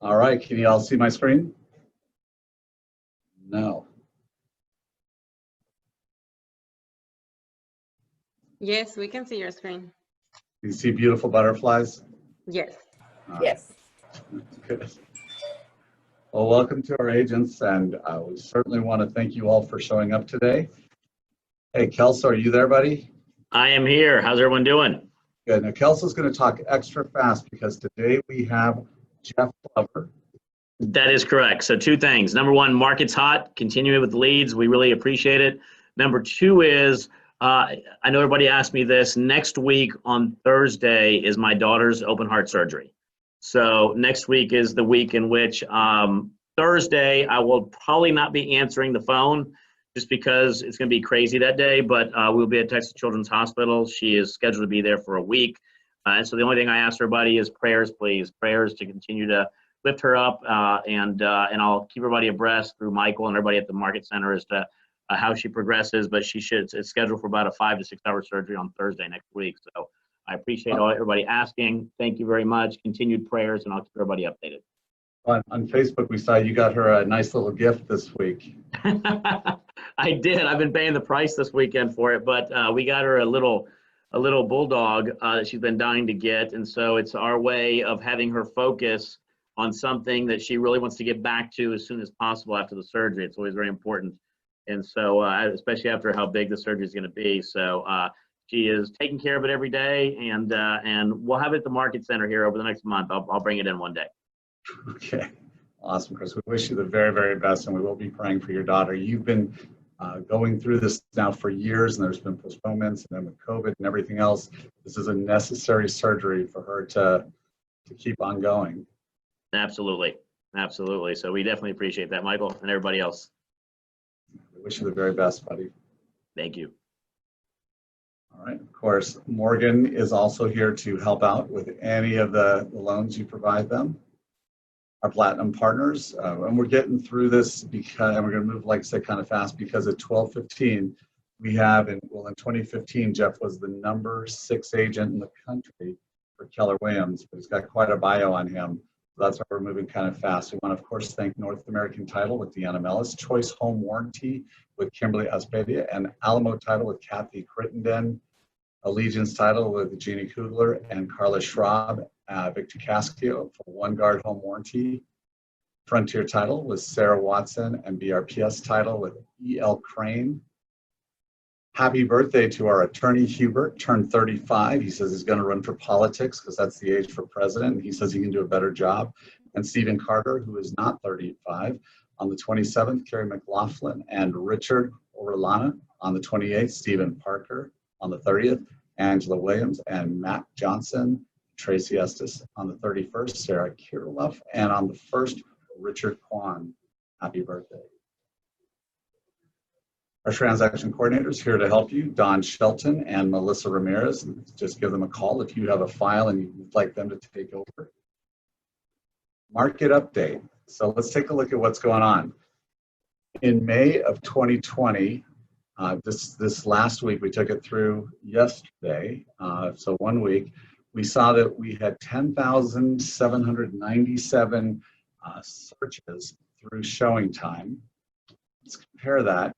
All right, can you all see my screen? No. Yes, we can see your screen. You see beautiful butterflies? Yes. Yes. Good. Well, welcome to our agents, and we certainly want to thank you all for showing up today. Hey, Kelso, are you there, buddy? I am here. How's everyone doing? Good. Now, Kelso's going to talk extra fast because today we have Jeff Glover. That is correct. So two things. Number one, market's hot. Continuing with the leads. We really appreciate it. Number two is, I know everybody asked me this. Next week on Thursday is my daughter's open heart surgery. So next week is the week in which Thursday I will probably not be answering the phone just because it's going to be crazy that day. But we'll be at Texas Children's Hospital. She is scheduled to be there for a week. And so the only thing I ask everybody is prayers, please. Prayers to continue to lift her up, and I'll keep everybody abreast through Michael and everybody at the Market Center as to how she progresses. But it's scheduled for about a 5 to 6 hour surgery on Thursday next week. So I appreciate everybody asking. Thank you very much. Continued prayers, and I'll keep everybody updated. On Facebook, we saw you got her a nice little gift this week. I did. I've been paying the price this weekend for it, but we got her a little bulldog that she's been dying to get, and so it's our way of having her focus on something that she really wants to get back to as soon as possible after the surgery. It's always very important, and so especially after how big the surgery is going to be. So she is taking care of it every day, and we'll have it at the Market Center here over the next month. I'll bring it in one day. Okay, awesome, Chris. We wish you the very, very best, and we will be praying for your daughter. You've been going through this now for years, and there's been postponements, and then with COVID and everything else, this is a necessary surgery for her to keep on going. Absolutely, absolutely. So we definitely appreciate that, Michael, and everybody else. We wish you the very best, buddy. Thank you. All right, of course, Morgan is also here to help out with any of the loans you provide them. Our platinum partners, and we're getting through this because, and we're going to move, like I said, kind of fast, because at 12:15 we have, in 2015 Jeff was the #6 agent in the country for Keller Williams, but he's got quite a bio on him. So that's why we're moving kind of fast. We want to, of course, thank North American Title with Deanna Mellis, Choice Home Warranty with Kimberly Aspedia, and Alamo Title with Kathy Crittenden, Allegiance Title with Jeannie Kugler and Carla Schraub, Victor Cascio for OneGuard Home Warranty, Frontier Title with Sarah Watson, and BRPS Title with E.L. Crane. Happy birthday to our attorney, Hubert, turned 35. He says he's going to run for politics because that's the age for president. He says he can do a better job. And Stephen Carter, who is not 35. On the 27th, Kerry McLaughlin and Richard Orellana. On the 28th, Stephen Parker. On the 30th, Angela Williams and Matt Johnson. Tracy Estes. On the 31st, Sarah Kirilov. And on the 1st, Richard Kwan. Happy birthday. Our transaction coordinators here to help you, Don Shelton and Melissa Ramirez. Just give them a call if you have a file and you'd like them to take over. Market update. So let's take a look at what's going on. In May of 2020, this last week, we took it through yesterday, so 1 week, we saw that we had 10,797 searches through showing time. Let's compare that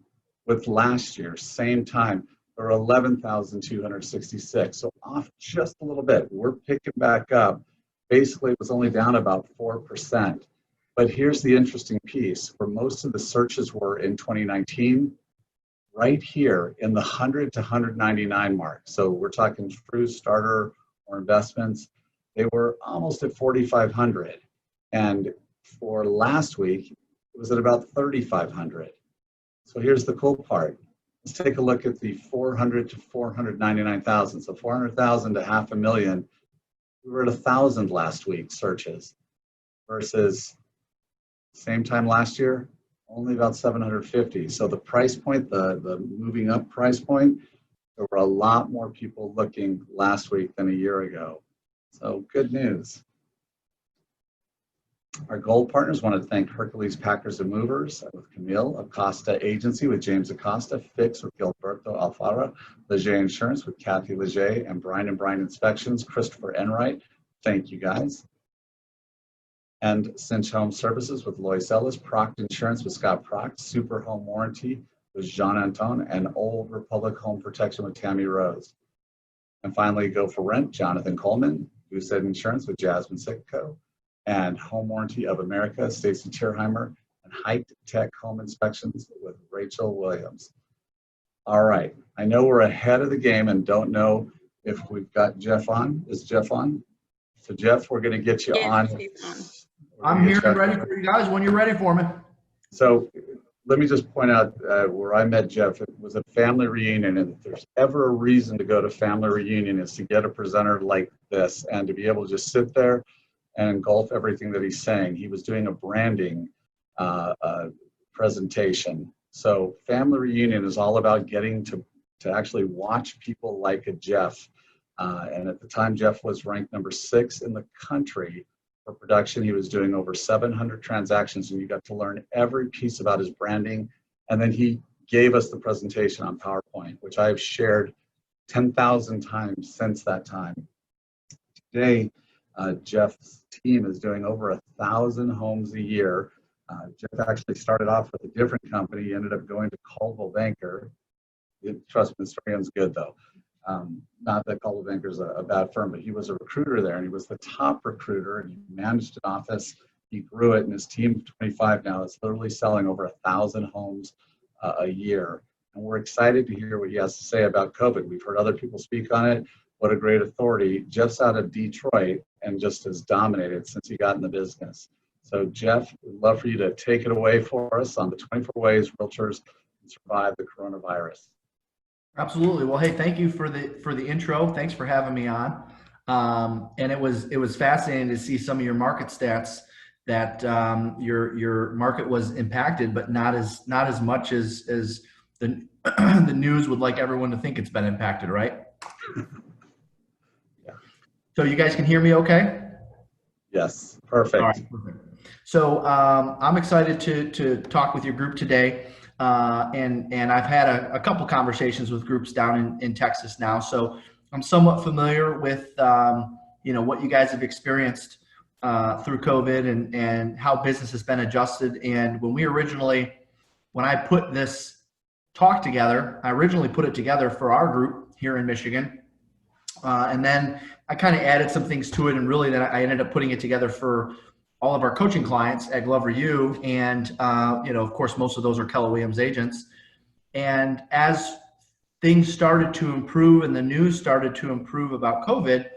with last year, same time, there were 11,266. So off just a little bit. We're picking back up. Basically, it was only down about 4%. But here's the interesting piece. Where most of the searches were in 2019, right here in the 100 to 199 mark. So we're talking true starter or investments. They were almost at 4,500. And for last week, it was at about 3,500. So here's the cool part. Let's take a look at the 400 to 499,000. So 400,000 to 500,000. We were at 1,000 last week searches versus same time last year, only about 750. So the price point, the moving up price point, there were a lot more people looking last week than a year ago. So good news. Our gold partners want to thank Hercules Packers and Movers with Camille, Acosta Agency with James Acosta, Fix with Gilberto Alfara, Leger Insurance with Kathy Leger, and Bryan Inspections, Christopher Enright. Thank you guys. and Cinch Home Services with Lois Ellis, Proct Insurance with Scott Proct, Super Home Warranty with Jean Anton, and Old Republic Home Protection with Tammy Rose. And finally, Go for Rent, Jonathan Coleman, Goosehead Insurance with Jasmine Sitko, and Home Warranty of America, Stacy Tierheimer, and Height Tech Home Inspections with Rachel Williams. All right, I know we're ahead of the game and don't know if we've got Jeff on. Is Jeff on? So Jeff, we're gonna get you Yes, on. he's on. I'm here and ready for you guys when you're ready for me. So let me just point out where I met Jeff, it was a family reunion, and if there's ever a reason to go to family reunion is to get a presenter like this and to be able to just sit there and engulf everything that he's saying. He was doing a branding presentation. So family reunion is all about getting to actually watch people like a Jeff. And at the time, Jeff was ranked number 6 in the country for production. He was doing over 700 transactions, and you got to learn every piece about his branding. And then he gave us the presentation on PowerPoint, which I've shared 10,000 times since that time. Today, Jeff's team is doing over 1,000 homes a year. Jeff actually started off with a different company. He ended up going to Coldwell Banker. Trust me, the story ends good though. Not that Coldwell Banker is a bad firm, but he was a recruiter there, and he was the top recruiter, and he managed an office. He grew it, and his team of 25 now is literally selling over 1,000 homes a year. And we're excited to hear what he has to say about COVID. We've heard other people speak on it. What a great authority. Jeff's out of Detroit and just has dominated since he got in the business. So Jeff, we'd love for you to take it away for us on the 24 ways realtors can survive the coronavirus. Absolutely. Well, hey, thank you for the intro. Thanks for having me on. And it was fascinating to see some of your market stats that your market was impacted, but not as much as the the news would like everyone to think it's been impacted, right? Yeah. So you guys can hear me okay? Yes, perfect. All right, perfect. So I'm excited to talk with your group today. And I've had a couple conversations with groups down in Texas now. So I'm somewhat familiar with, what you guys have experienced through COVID and how business has been adjusted. And when I put this talk together, I originally put it together for our group here in Michigan. And then I kind of added some things to it, and really then I ended up putting it together for all of our coaching clients at Glover U. And, of course, most of those are Keller Williams agents. And as things started to improve and the news started to improve about COVID,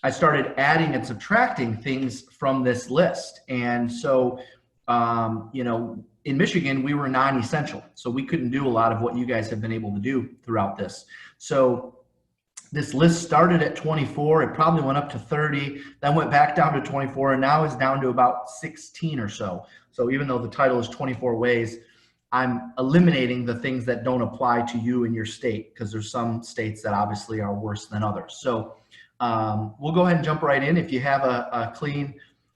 I started adding and subtracting things from this list. And so, in Michigan, we were non-essential. So we couldn't do a lot of what you guys have been able to do throughout this. So this list started at 24, it probably went up to 30, then went back down to 24, and now is down to about 16 or so. So even though the title is 24 ways, I'm eliminating the things that don't apply to you in your state, because there's some states that obviously are worse than others. So we'll go ahead and jump right in. If you have a clean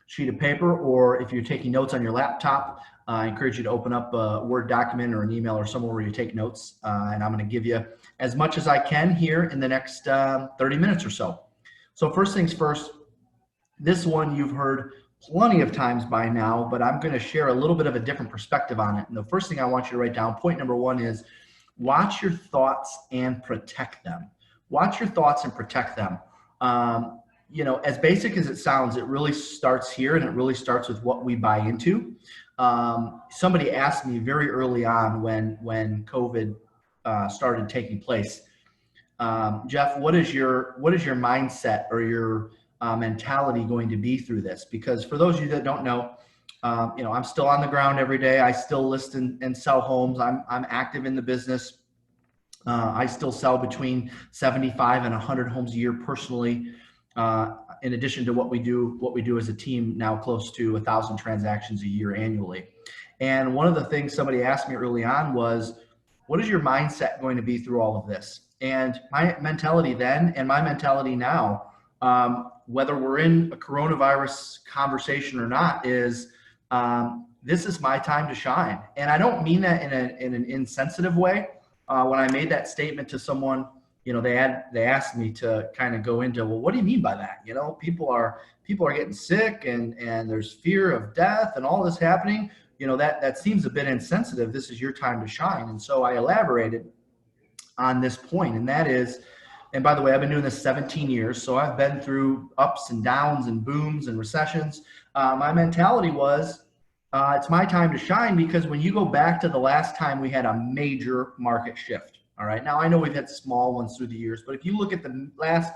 sheet of paper, or if you're taking notes on your laptop, I encourage you to open up a Word document or an email or somewhere where you take notes, and I'm going to give you as much as I can here in the next 30 minutes or so. So first things first, this one you've heard plenty of times by now, but I'm going to share a little bit of a different perspective on it. And the first thing I want you to write down, point number 1, is watch your thoughts and protect them. Watch your thoughts and protect them. As basic as it sounds, it really starts here, and it really starts with what we buy into. Somebody asked me very early on when COVID started taking place, Jeff, what is your mindset or your mentality going to be through this? Because for those of you that don't know, I'm still on the ground every day. I still list and sell homes. I'm active in the business. I still sell between 75 and 100 homes a year personally. In addition to what we do as a team, now close to 1,000 transactions a year annually. And one of the things somebody asked me early on was, what is your mindset going to be through all of this? And my mentality then and my mentality now, whether we're in a coronavirus conversation or not, is this is my time to shine. And I don't mean that in an insensitive way. When I made that statement to someone they asked me to kind of go into, well, what do you mean by that? People are getting sick and there's fear of death and all this happening. That seems a bit insensitive. This is your time to shine. And so I elaborated on this point, and that is, and by the way, I've been doing this 17 years, so I've been through ups and downs and booms and recessions. My mentality was, it's my time to shine, because when you go back to the last time we had a major market shift, all right, now I know we've had small ones through the years, but if you look at the last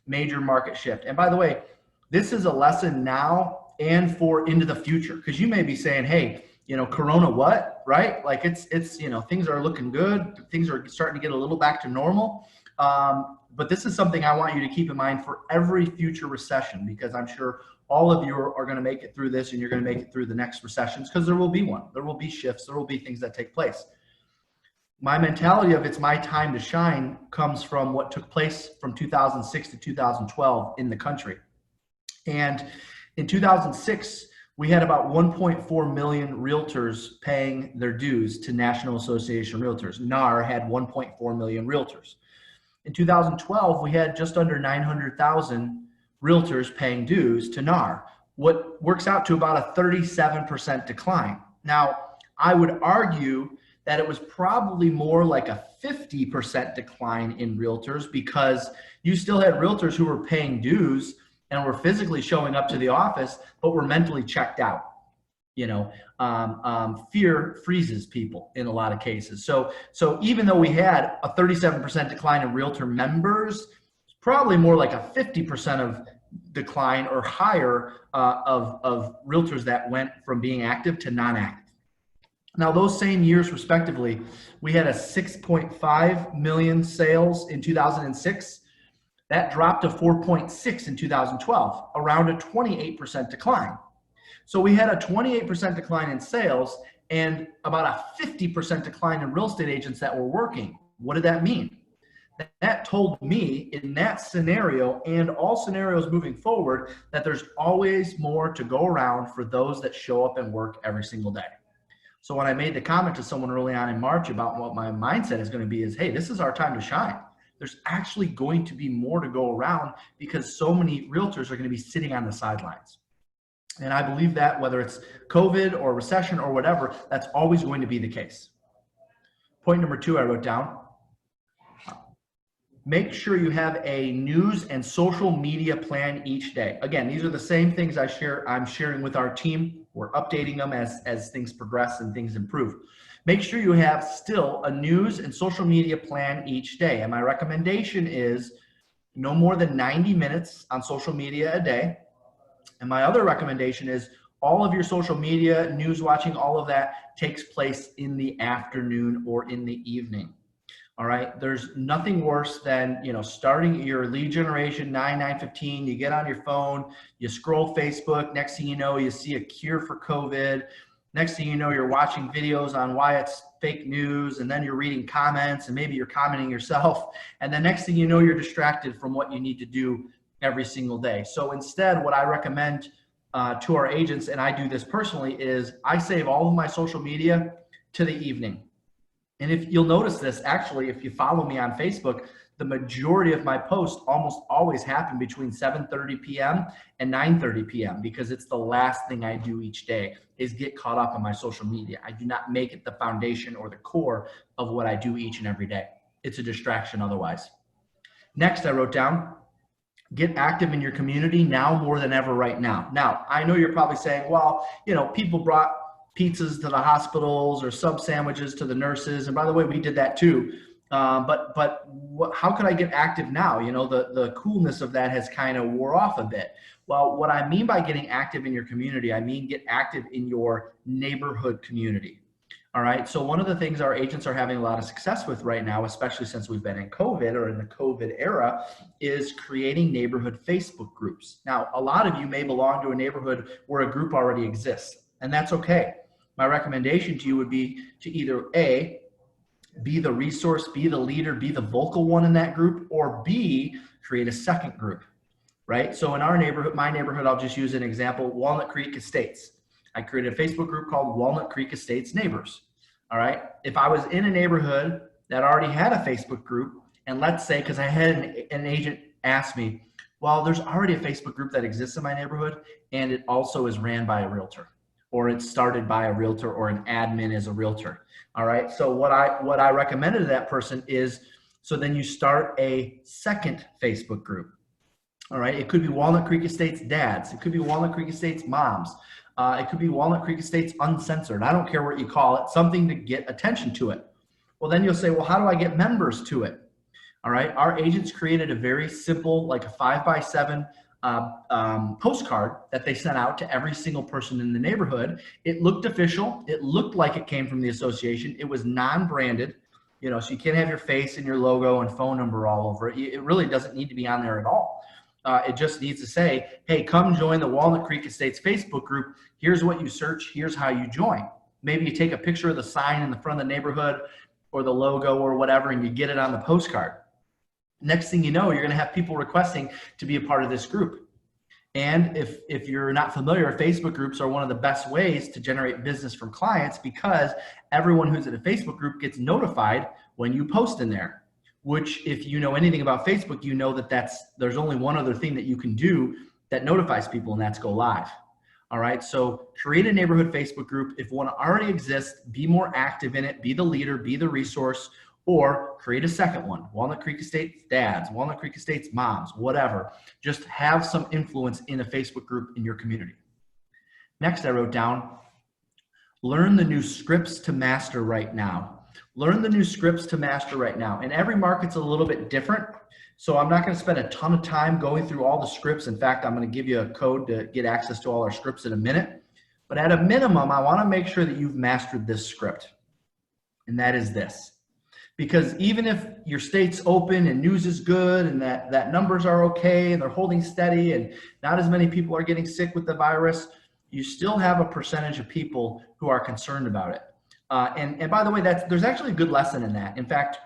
major market shift, and by the way, this is a lesson now and for into the future, because you may be saying, hey, Corona what, right? Like it's things are looking good. Things are starting to get a little back to normal. But this is something I want you to keep in mind for every future recession, because I'm sure all of you are going to make it through this, and you're going to make it through the next recessions, because there will be one. There will be shifts. There will be things that take place. My mentality of it's my time to shine comes from what took place from 2006 to 2012 in the country. And in 2006, we had about 1.4 million realtors paying their dues to National Association of Realtors. NAR had 1.4 million realtors. In 2012, we had just under 900,000 realtors paying dues to NAR, what works out to about a 37% decline. Now, I would argue that it was probably more like a 50% decline in realtors, because you still had realtors who were paying dues and were physically showing up to the office, but were mentally checked out. Fear freezes people in a lot of cases. So even though we had a 37% decline in realtor members, probably more like a 50% of decline or higher of realtors that went from being active to non-active. Now, those same years, respectively, we had a 6.5 million sales in 2006. That dropped to 4.6 in 2012, around a 28% decline. So we had a 28% decline in sales and about a 50% decline in real estate agents that were working. What did that mean? That told me in that scenario, and all scenarios moving forward, that there's always more to go around for those that show up and work every single day. So when I made the comment to someone early on in March about what my mindset is going to be is, hey, this is our time to shine. There's actually going to be more to go around, because so many realtors are going to be sitting on the sidelines. And I believe that whether it's COVID or recession or whatever, that's always going to be the case. Point number 2 I wrote down. Make sure you have a news and social media plan each day. Again, these are the same things I'm sharing with our team. We're updating them as things progress and things improve. Make sure you have still a news and social media plan each day. And my recommendation is no more than 90 minutes on social media a day. And my other recommendation is all of your social media, news watching, all of that takes place in the afternoon or in the evening. All right. There's nothing worse than, starting your lead generation 9:15, you get on your phone, you scroll Facebook. Next thing you know, you see a cure for COVID. Next thing you know, you're watching videos on why it's fake news, and then you're reading comments, and maybe you're commenting yourself. And the next thing you know, you're distracted from what you need to do every single day. So instead, what I recommend to our agents, and I do this personally, is I save all of my social media to the evening. And if you'll notice this, actually, if you follow me on Facebook, the majority of my posts almost always happen between 7:30 p.m. and 9:30 p.m. because it's the last thing I do each day is get caught up on my social media. I do not make it the foundation or the core of what I do each and every day. It's a distraction otherwise. Next, I wrote down, get active in your community now more than ever right now. Now, I know you're probably saying, well, people brought pizzas to the hospitals or sub sandwiches to the nurses. And by the way, we did that too. But how could I get active now? The coolness of that has kind of wore off a bit. Well, what I mean by getting active in your community, I mean get active in your neighborhood community. All right. So one of the things our agents are having a lot of success with right now, especially since we've been in COVID or in the COVID era, is creating neighborhood Facebook groups. Now, a lot of you may belong to a neighborhood where a group already exists, and that's okay. My recommendation to you would be to either A, be the resource, be the leader, be the vocal one in that group, or B, create a second group, right? So in our neighborhood, my neighborhood, I'll just use an example, Walnut Creek Estates. I created a Facebook group called Walnut Creek Estates Neighbors, all right? If I was in a neighborhood that already had a Facebook group And let's say, because I had an agent ask me, well, there's already a Facebook group that exists in my neighborhood, and it also is ran by a realtor, or it's started by a realtor, or an admin is a realtor. All right. So what I recommended to that person is, so then you start a second Facebook group. All right. It could be Walnut Creek Estates dads. It could be Walnut Creek Estates moms. It could be Walnut Creek Estates uncensored. I don't care what you call it, something to get attention to it. Well, then you'll say, well, how do I get members to it? All right. Our agents created a very simple, like a 5x7 postcard that they sent out to every single person in the neighborhood. It looked official. It looked like it came from the association. It was non-branded, you know, so you can't have your face and your logo and phone number all over it. It really doesn't need to be on there at all. It just needs to say, hey, come join the Walnut Creek Estates Facebook group. Here's what you search. Here's how you join. Maybe you take a picture of the sign in the front of the neighborhood or the logo or whatever, and you get it on the postcard. Next thing you know, you're going to have people requesting to be a part of this group. And if you're not familiar, Facebook groups are one of the best ways to generate business from clients, because everyone who's in a Facebook group gets notified when you post in there. Which, if you know anything about Facebook, you know that there's only one other thing that you can do that notifies people, and that's go live. All right, so create a neighborhood Facebook group. If one already exists, be more active in it, be the leader, be the resource, or create a second one. Walnut Creek Estates dads, Walnut Creek Estates moms, whatever. Just have some influence in a Facebook group in your community. Next, I wrote down, learn the new scripts to master right now. Learn the new scripts to master right now. And every market's a little bit different. So I'm not going to spend a ton of time going through all the scripts. In fact, I'm going to give you a code to get access to all our scripts in a minute. But at a minimum, I want to make sure that you've mastered this script. And that is this. Because even if your state's open and news is good and that numbers are okay and they're holding steady and not as many people are getting sick with the virus, you still have a percentage of people who are concerned about it. And by the way, there's actually a good lesson in that. In fact,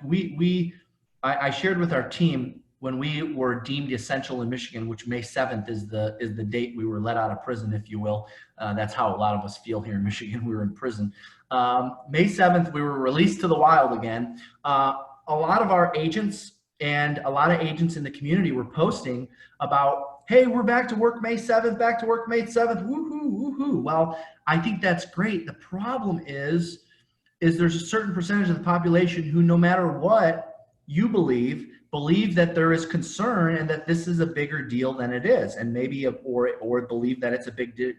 I shared with our team when we were deemed essential in Michigan, which May 7th is the date we were let out of prison, if you will. That's how a lot of us feel here in Michigan. We were in prison. May 7th, we were released to the wild again. A lot of our agents and a lot of agents in the community were posting about, hey, we're back to work May 7th, back to work May 7th, woohoo, woohoo. Well, I think that's great. The problem is there's a certain percentage of the population who, no matter what you believe that there is concern and that this is a bigger deal than it is, and maybe or believe that it's a bigger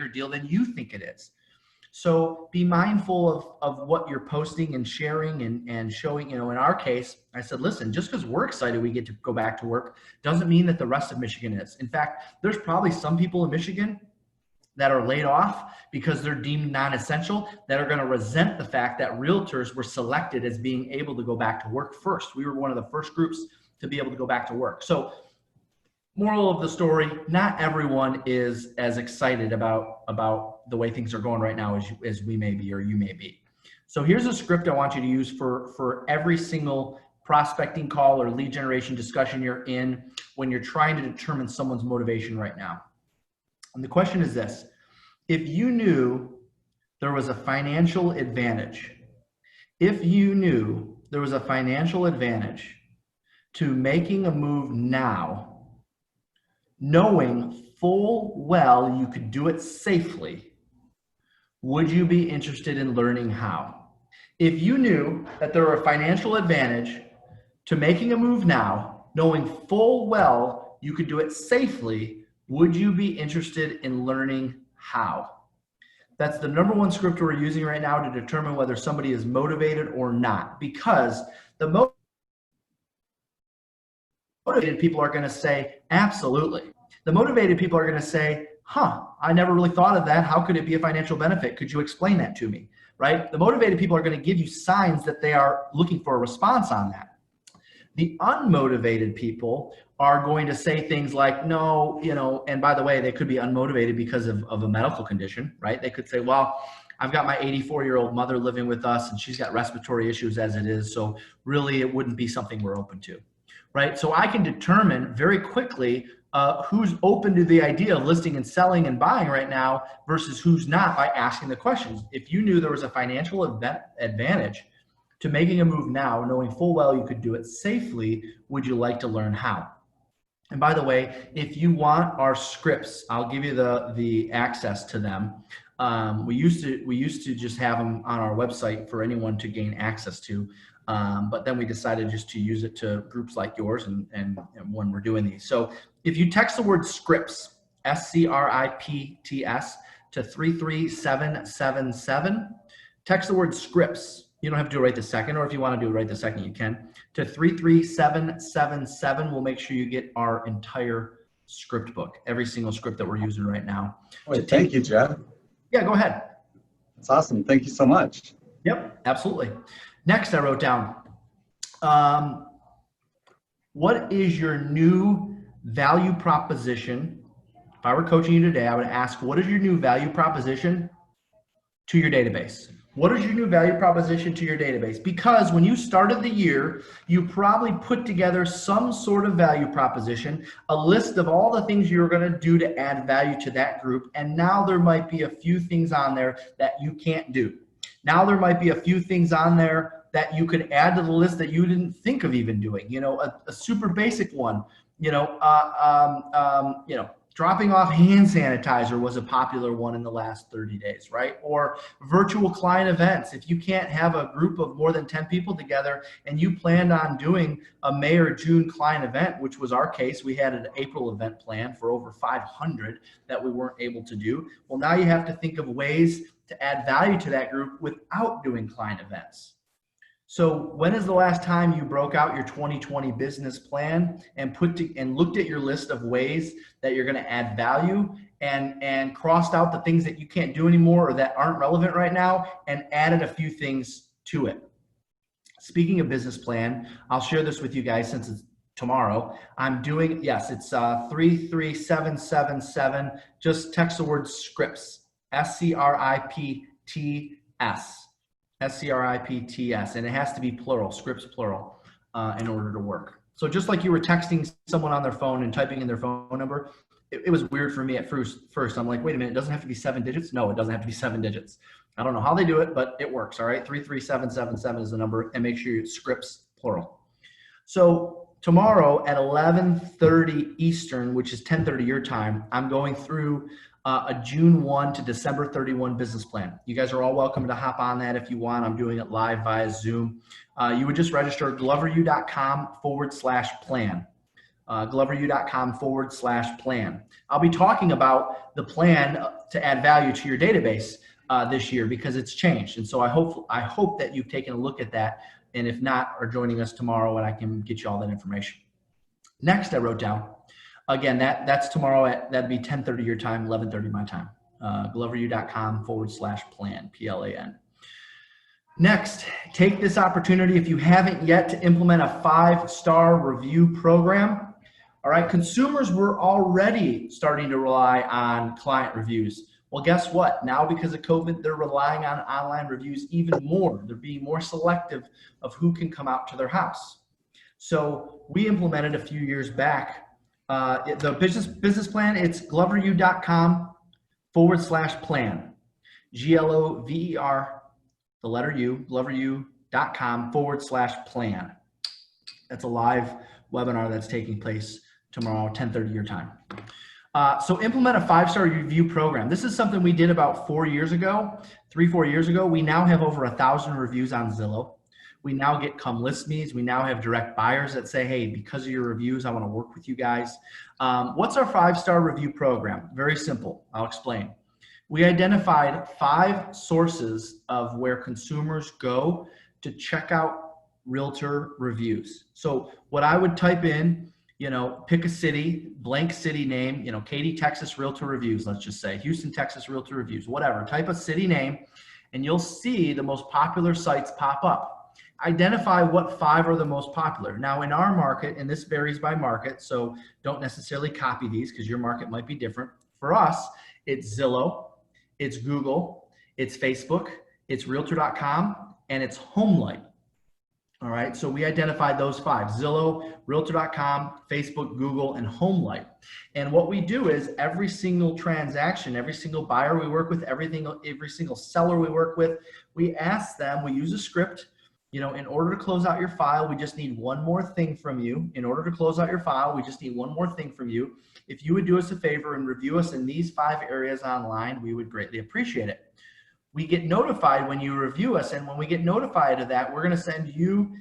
deal than you think it is. So be mindful of what you're posting and sharing and showing. You know, in our case, I said, listen, just because we're excited we get to go back to work doesn't mean that the rest of Michigan is. In fact, there's probably some people in Michigan that are laid off because they're deemed non-essential, that are going to resent the fact that realtors were selected as being able to go back to work first. We were one of the first groups to be able to go back to work. So moral of the story, not everyone is as excited about the way things are going right now as we may be or you may be. So here's a script I want you to use for every single prospecting call or lead generation discussion you're in when you're trying to determine someone's motivation right now. And the question is this: if you knew there was a financial advantage, if you knew there was a financial advantage to making a move now, knowing full well you could do it safely, would you be interested in learning how? If you knew that there were a financial advantage to making a move now, knowing full well you could do it safely, would you be interested in learning how? That's the #1 script we're using right now to determine whether somebody is motivated or not, because the motivated people are going to say, absolutely. The motivated people are going to say, I never really thought of that. How could it be a financial benefit? Could you explain that to me? Right? The motivated people are going to give you signs that they are looking for a response on that. The unmotivated people are going to say things like, no, you know, and by the way, they could be unmotivated because of a medical condition, right? They could say, well, I've got my 84-year-old mother living with us and she's got respiratory issues as it is. So really it wouldn't be something we're open to, right? So I can determine very quickly who's open to the idea of listing and selling and buying right now versus who's not by asking the questions. If you knew there was a financial advantage to making a move now, knowing full well you could do it safely? Would you like to learn how? And by the way, if you want our scripts, I'll give you the access to them. We used to just have them on our website for anyone to gain access to, but then we decided just to use it to groups like yours and when we're doing these. So if you text the word scripts, SCRIPTS, to 33777, text the word scripts. You don't have to do it right this second, or if you want to do it right this second, you can. To 33777, we'll make sure you get our entire script book, every single script that we're using right now. Wait, thank you, Jeff. Yeah, go ahead. That's awesome. Thank you so much. Yep, absolutely. Next, I wrote down, what is your new value proposition? If I were coaching you today, I would ask, what is your new value proposition to your database? What is your new value proposition to your database? Because when you started the year, you probably put together some sort of value proposition, a list of all the things you're going to do to add value to that group. And now there might be a few things on there that you can't do. Now there might be a few things on there that you could add to the list that you didn't think of even doing. You know, a super basic one, dropping off hand sanitizer was a popular one in the last 30 days, right? Or virtual client events. If you can't have a group of more than 10 people together and you planned on doing a May or June client event, which was our case, we had an April event planned for over 500 that we weren't able to do. Well, now you have to think of ways to add value to that group without doing client events. So when is the last time you broke out your 2020 business plan and looked at your list of ways that you're going to add value and crossed out the things that you can't do anymore or that aren't relevant right now and added a few things to it? Speaking of business plan, I'll share this with you guys since it's tomorrow. I'm doing, yes, it's 33777. Just text the word scripts, SCRIPTS. SCRIPTS, and it has to be plural, scripts plural, in order to work. So just like you were texting someone on their phone and typing in their phone number, it was weird for me at first. I'm like, wait a minute, it doesn't have to be 7 digits? No, it doesn't have to be 7 digits. I don't know how they do it, but it works, all right? 33777 is the number, and make sure you scripts plural. So tomorrow at 11:30 Eastern, which is 10:30 your time, I'm going through a June 1 to December 31 business plan. You guys are all welcome to hop on that if you want. I'm doing it live via Zoom. You would just register at gloveru.com/plan. gloveru.com/plan. I'll be talking about the plan to add value to your database this year because it's changed. And so I hope that you've taken a look at that. And if not, are joining us tomorrow and I can get you all that information. Next, I wrote down, again, that's tomorrow that'd be 10:30 your time, 11:30 my time. gloveru.com/plan, PLAN. Next, take this opportunity, if you haven't yet, to implement a 5-star review program. All right, consumers were already starting to rely on client reviews. Well, guess what? Now, because of COVID, they're relying on online reviews even more. They're being more selective of who can come out to their house. So we implemented a few years back the business plan. It's gloveru.com/plan, GLOVER, the letter U, gloveru.com/plan. That's a live webinar that's taking place tomorrow, 10:30 your time. So implement a 5-star review program. This is something we did about 4 years ago, 3-4 years ago. We now have over 1,000 reviews on Zillow. We now get come list me's. We now have direct buyers that say, hey, because of your reviews, I want to work with you guys. What's our 5-star review program? Very simple. I'll explain. We identified 5 sources of where consumers go to check out realtor reviews. So what I would type in, pick a city, blank city name, Katy, Texas Realtor Reviews, let's just say, Houston, Texas Realtor Reviews, whatever. Type a city name, and you'll see the most popular sites pop up. Identify what 5 are the most popular. Now, in our market, and this varies by market, so don't necessarily copy these because your market might be different. For us, it's Zillow, it's Google, it's Facebook, it's Realtor.com, and it's HomeLight. All right, so we identified those 5, Zillow, Realtor.com, Facebook, Google, and HomeLight. And what we do is every single transaction, every single buyer we work with, every single seller we work with, we ask them, we use a script, In order to close out your file, we just need one more thing from you. In order to close out your file, we just need one more thing from you. If you would do us a favor and review us in these 5 areas online, we would greatly appreciate it. We get notified when you review us, and when we get notified of that, we're going to send you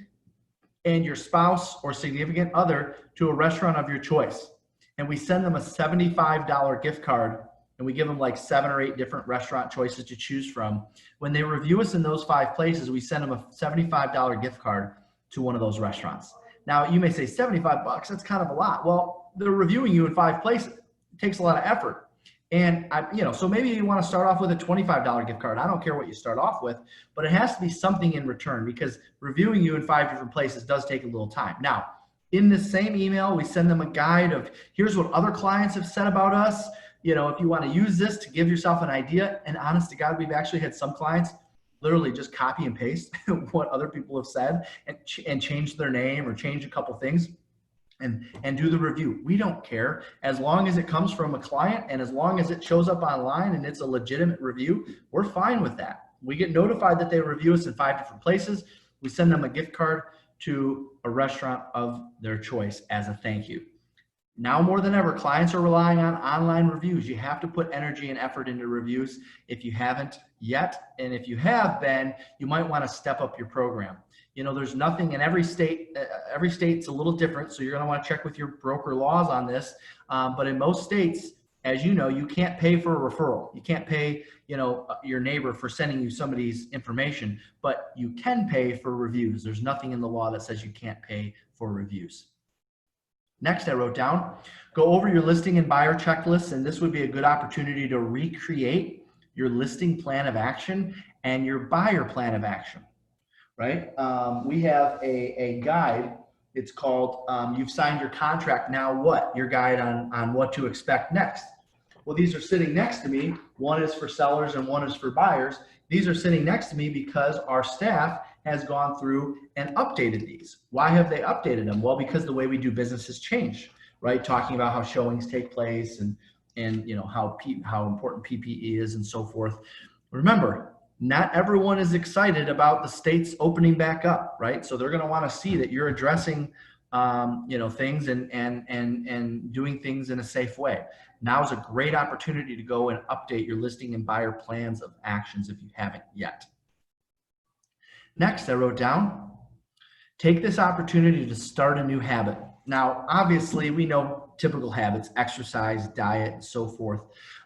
and your spouse or significant other to a restaurant of your choice. And we send them a $75 gift card, and we give them like 7 or 8 different restaurant choices to choose from. When they review us in those 5 places, we send them a $75 gift card to one of those restaurants. Now, you may say $75, that's kind of a lot. Well, they're reviewing you in 5 places. It takes a lot of effort. And so maybe you want to start off with a $25 gift card. I don't care what you start off with, but it has to be something in return, because reviewing you in 5 different places does take a little time. Now, in this same email, we send them a guide of here's what other clients have said about us. If you want to use this to give yourself an idea, and honest to God, we've actually had some clients literally just copy and paste what other people have said and change their name or change a couple things and do the review. We don't care. As long as it comes from a client and as long as it shows up online and it's a legitimate review, we're fine with that. We get notified that they review us in 5 different places. We send them a gift card to a restaurant of their choice as a thank you. Now more than ever, clients are relying on online reviews. You have to put energy and effort into reviews if you haven't yet. And if you have been, you might want to step up your program. There's nothing in every state's a little different. So you're going to want to check with your broker laws on this. But in most states, as you know, you can't pay for a referral. You can't pay, your neighbor for sending you somebody's information, but you can pay for reviews. There's nothing in the law that says you can't pay for reviews. Next, I wrote down, go over your listing and buyer checklists, and this would be a good opportunity to recreate your listing plan of action and your buyer plan of action, right? We have a guide. It's called, you've signed your contract, now what? Your guide on what to expect next. Well, these are sitting next to me. One is for sellers and one is for buyers. These are sitting next to me because our staff has gone through and updated these. Why have they updated them? Well, because the way we do business has changed, right? Talking about how showings take place and how important PPE is and so forth. Remember, not everyone is excited about the states opening back up, right? So they're going to want to see that you're addressing things and doing things in a safe way. Now is a great opportunity to go and update your listing and buyer plans of actions if you haven't yet. Next, I wrote down, take this opportunity to start a new habit. Now, obviously, we know typical habits, exercise, diet, and so forth.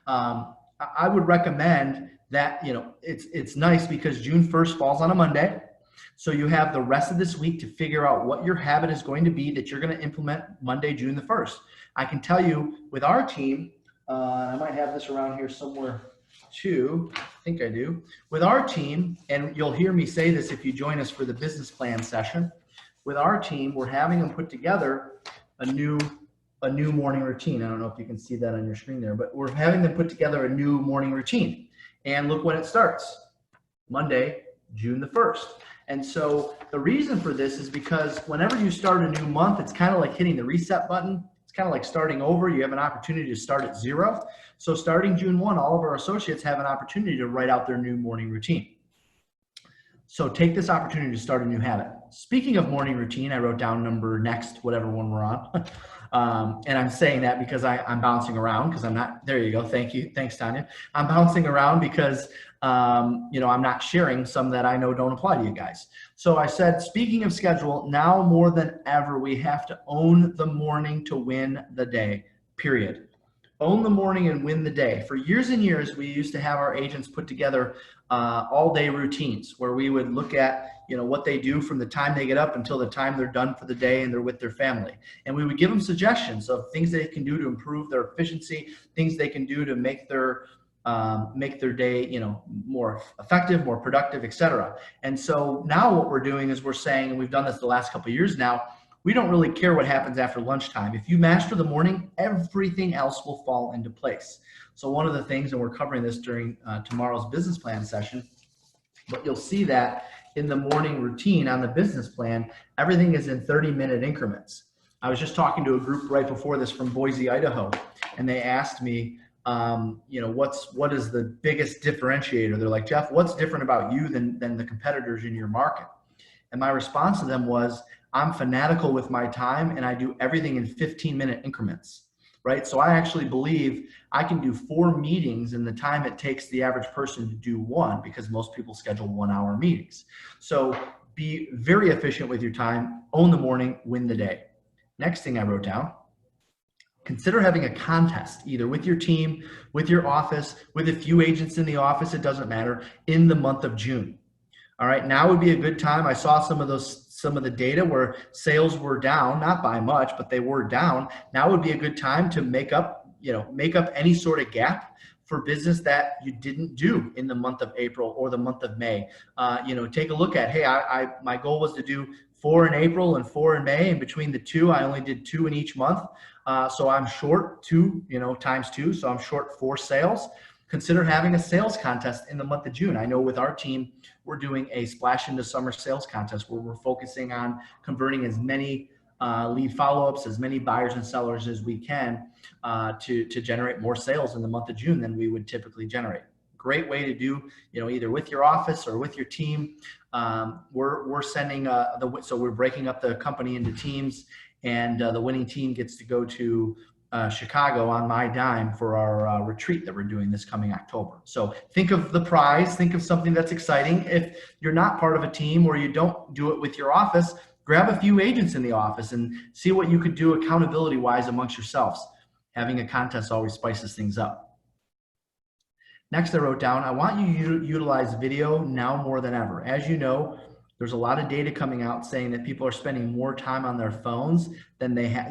I would recommend that, it's nice because June 1st falls on a Monday. So you have the rest of this week to figure out what your habit is going to be that you're going to implement Monday, June the 1st. I can tell you with our team, I might have this around here somewhere too. I think I do. With our team, and you'll hear me say this if you join us for the business plan session, with our team, we're having them put together a new morning routine. I don't know if you can see that on your screen there, but we're having them put together a new morning routine. And look when it starts, Monday, June the 1st. And so the reason for this is because whenever you start a new month, it's kind of like hitting the reset button. It's kind of like starting over. You have an opportunity to start at 0. So starting June 1, all of our associates have an opportunity to write out their new morning routine. So take this opportunity to start a new habit. Speaking of morning routine, I wrote down number next, whatever one we're on. And I'm saying that because I'm bouncing around because I'm not, there you go. Thank you. Thanks, Tanya. I'm bouncing around because, I'm not sharing some that I know don't apply to you guys. So I said, speaking of schedule, now more than ever, we have to own the morning to win the day, period. Own the morning and win the day. For years and years, we used to have our agents put together all-day routines where we would look at what they do from the time they get up until the time they're done for the day and they're with their family. And we would give them suggestions of things they can do to improve their efficiency, things they can do to make their day, more effective, more productive, etc. And so now what we're doing is we're saying, and we've done this the last couple of years now, we don't really care what happens after lunchtime. If you master the morning, everything else will fall into place. So one of the things, and we're covering this during tomorrow's business plan session, but you'll see that in the morning routine on the business plan, everything is in 30-minute increments. I was just talking to a group right before this from Boise, Idaho, and they asked me, what is the biggest differentiator? They're like, Jeff, what's different about you than the competitors in your market? And my response to them was, I'm fanatical with my time and I do everything in 15-minute increments, right? So I actually believe I can do 4 meetings in the time it takes the average person to do 1, because most people schedule 1-hour meetings. So be very efficient with your time, own the morning, win the day. Next thing I wrote down, consider having a contest, either with your team, with your office, with a few agents in the office, it doesn't matter, in the month of June. All right, now would be a good time. I saw some of the data where sales were down, not by much, but they were down. Now would be a good time to make up any sort of gap for business that you didn't do in the month of April or the month of May. Take a look at, hey, my goal was to do 4 in April and 4 in May, and between the 2, I only did 2 in each month. So I'm short 2, times 2. So I'm short 4 sales. Consider having a sales contest in the month of June. I know with our team, we're doing a Splash into Summer sales contest where we're focusing on converting as many lead follow-ups, as many buyers and sellers as we can to generate more sales in the month of June than we would typically generate. Great way to do, either with your office or with your team. We're sending so we're breaking up the company into teams, and the winning team gets to go to Chicago on my dime for our retreat that we're doing this coming October. So think of the prize, think of something that's exciting. If you're not part of a team or you don't do it with your office, grab a few agents in the office and see what you could do accountability wise amongst yourselves. Having a contest always spices things up. Next, I wrote down, I want you to utilize video now more than ever. As you know, there's a lot of data coming out saying that people are spending more time on their phones than they have.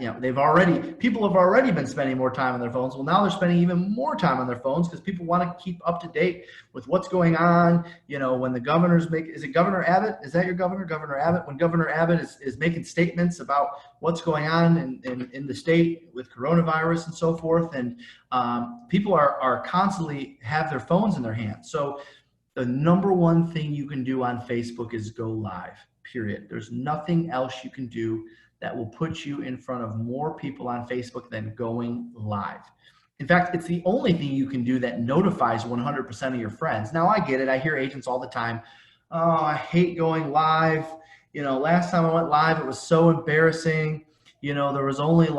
People have already been spending more time on their phones. Well, now they're spending even more time on their phones because people want to keep up to date with what's going on. When the governors is it Governor Abbott? Is that your governor, Governor Abbott? When Governor Abbott is making statements about what's going on in the state with coronavirus and so forth, and people are constantly have their phones in their hands. So the number one thing you can do on Facebook is go live, period. There's nothing else you can do that will put you in front of more people on Facebook than going live. In fact, it's the only thing you can do that notifies 100% of your friends. Now, I get it. I hear agents all the time, oh, I hate going live. Last time I went live, it was so embarrassing. There was only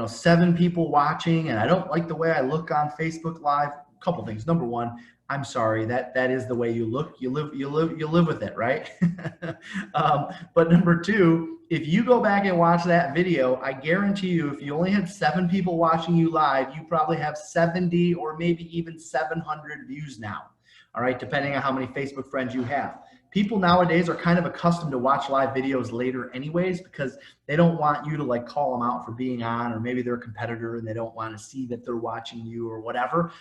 7 people watching, and I don't like the way I look on Facebook Live. A couple things. Number one, I'm sorry, that is the way you look. You live with it, right? But number 2, if you go back and watch that video, I guarantee you, if you only had 7 people watching you live, you probably have 70 or maybe even 700 views now. All right, depending on how many Facebook friends you have. People nowadays are kind of accustomed to watch live videos later anyways, because they don't want you to call them out for being on, or maybe they're a competitor and they don't want to see that they're watching you or whatever.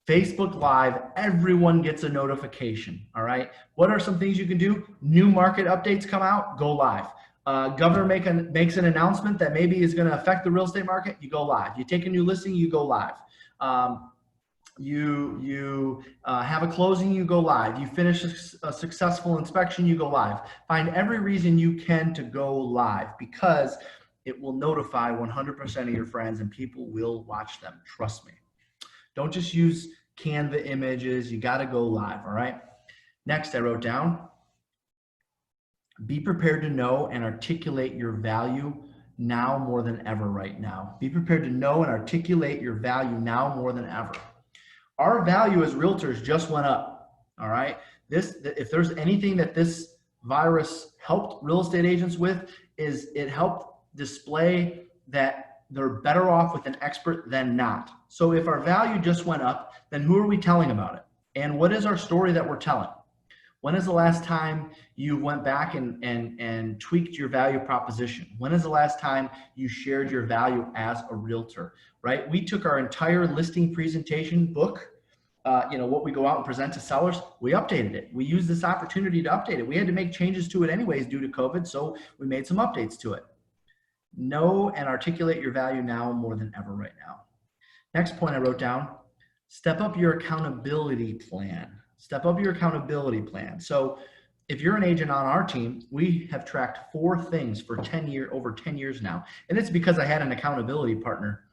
Facebook Live, everyone gets a notification, all right? What are some things you can do? New market updates come out, go live. Governor makes an announcement that maybe is gonna affect the real estate market, you go live. You take a new listing, you go live. You have a closing, you go live. You finish a successful inspection, you go live. Find every reason you can to go live, because it will notify 100% of your friends and people will watch them, trust me. Don't just use Canva images. You got to go live. All right. Next, I wrote down, be prepared to know and articulate your value now more than ever right now. Be prepared to know and articulate your value now more than ever. Our value as realtors just went up. All right. If there's anything that this virus helped real estate agents with, is it helped display that they're better off with an expert than not. So if our value just went up, then who are we telling about it? And what is our story that we're telling? When is the last time you went back and tweaked your value proposition? When is the last time you shared your value as a realtor, right? We took our entire listing presentation book, what we go out and present to sellers, we updated it. We used this opportunity to update it. We had to make changes to it anyways due to COVID, so we made some updates to it. Know and articulate your value now more than ever right now. Next point I wrote down, step up your accountability plan. Step up your accountability plan. So if you're an agent on our team, we have tracked 4 things for over 10 years now. And it's because I had an accountability partner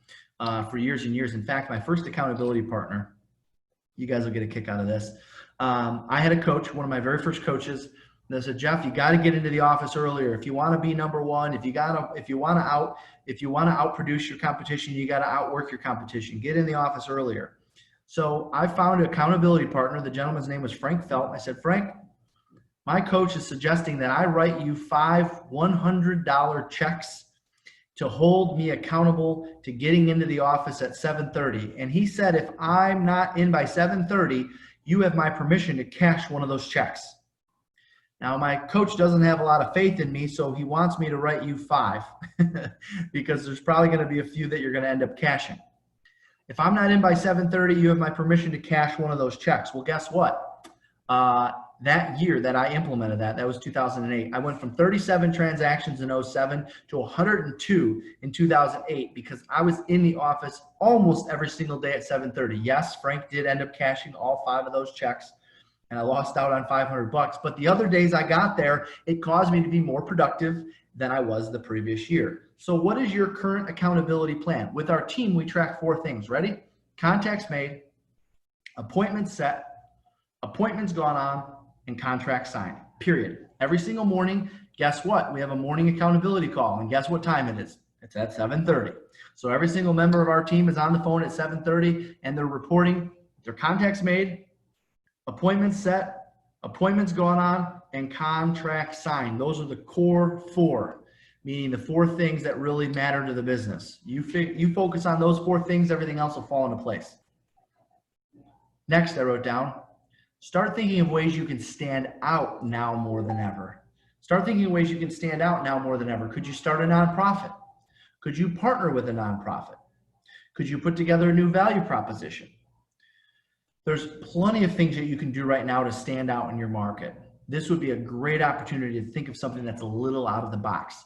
for years and years. In fact, my first accountability partner, you guys will get a kick out of this. I had a coach, one of my very first coaches, And they said, Jeff, you got to get into the office earlier. If you want to be number one, if you want to outproduce your competition, you got to outwork your competition. Get in the office earlier. So I found an accountability partner. The gentleman's name was Frank Felt. I said, Frank, my coach is suggesting that I write you 5 $100 checks to hold me accountable to getting into the office at 7:30. And he said, if I'm not in by 7:30, you have my permission to cash one of those checks. Now, my coach doesn't have a lot of faith in me, so he wants me to write you 5 because there's probably going to be a few that you're going to end up cashing. If I'm not in by 7:30, you have my permission to cash one of those checks. Well, guess what? That year that I implemented that was 2008. I went from 37 transactions in 07 to 102 in 2008 because I was in the office almost every single day at 7:30. Yes, Frank did end up cashing all 5 of those checks, and I lost out on $500. But the other days I got there, it caused me to be more productive than I was the previous year. So what is your current accountability plan? With our team, we track 4 things. Ready? Contacts made, appointments set, appointments gone on, and contracts signed, period. Every single morning, guess what? We have a morning accountability call, and guess what time it is? It's at 7:30. So every single member of our team is on the phone at 7:30, and they're reporting their contacts made, appointments set, appointments gone on, and contracts signed. Those are the core 4, meaning the 4 things that really matter to the business. You focus on those 4 things, everything else will fall into place. Next, I wrote down, start thinking of ways you can stand out now more than ever. Start thinking of ways you can stand out now more than ever. Could you start a nonprofit? Could you partner with a nonprofit? Could you put together a new value proposition? There's plenty of things that you can do right now to stand out in your market. This would be a great opportunity to think of something that's a little out of the box.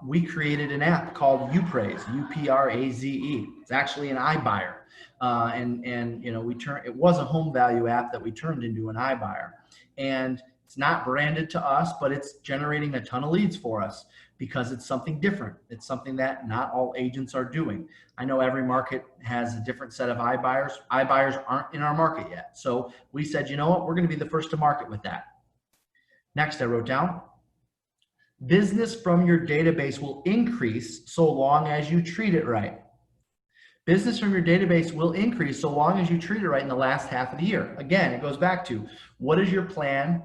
We created an app called Upraze, U-P-R-A-Z-E. It's actually an iBuyer. And you know, it was a home value app that we turned into an iBuyer. And it's not branded to us, but it's generating a ton of leads for us because it's something different. It's something that not all agents are doing. I know every market has a different set of iBuyers. iBuyers aren't in our market yet. So we said, you know what, we're going to be the first to market with that. Next, I wrote down, business from your database will increase so long as you treat it right. Business from your database will increase so long as you treat it right in the last half of the year. Again, it goes back to, what is your plan